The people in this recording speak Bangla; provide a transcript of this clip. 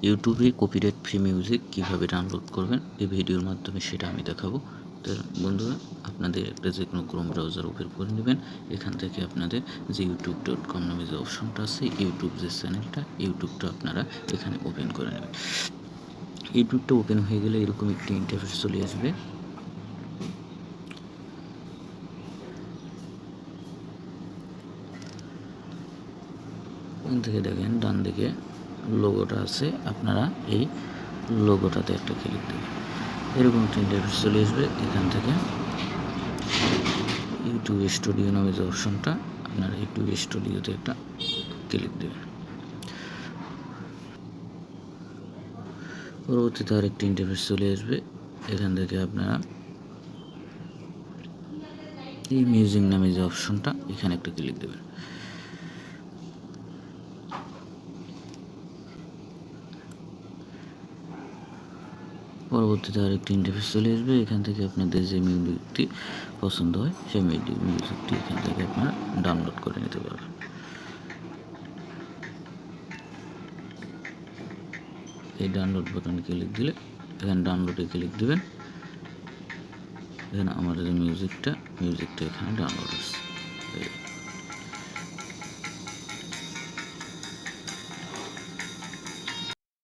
ইউটিউবে কপিরাইট ফ্রি মিউজিক কীভাবে ডাউনলোড করবেন এই ভিডিওর মাধ্যমে সেটা আমি দেখাবো। তো বন্ধুরা, আপনাদের একটা যে কোনো ক্রোম ব্রাউজার ওপেন করে নেবেন। এখান থেকে আপনাদের যে youtube.com নামে যে অপশনটা আছে, ইউটিউব যে চ্যানেলটা, ইউটিউবটা আপনারা এখানে ওপেন করে নেবেন। ইউটিউবটা ওপেন হয়ে গেলে এরকম একটি ইন্টারফেস চলে আসবে। এখান থেকে দেখেন ডান দিকে লোগোটা আছে, আপনারা এই লোগোটাতে একটা ক্লিক দেবেন। এরকম একটা ইন্টারফেস চলে আসবে। এখান থেকে ইউটিউব স্টুডিও নামে যে অপশনটা, আপনারা ইউটিউব স্টুডিওতে একটা ক্লিক দেবেন। পরবর্তীতে আরেকটি ইন্টারফেস চলে আসবে। এখান থেকে আপনারা এই মিউজিক নামে যে অপশনটা, এখানে একটা ক্লিক দেবেন। পরবর্তীতে আরেকটি ইন্টারফেস চলে আসবে। এখান থেকে আপনাদের যে মিউজিকটি পছন্দ হয় সেই মিউজিকটি এখান থেকে আপনারা ডাউনলোড করে নিতে পারবেন। এই ডাউনলোড বাটনে ক্লিক দিলে এখানে ডাউনলোডে ক্লিক দেবেন। এখানে আমাদের মিউজিকটা এখানে ডাউনলোড আছে।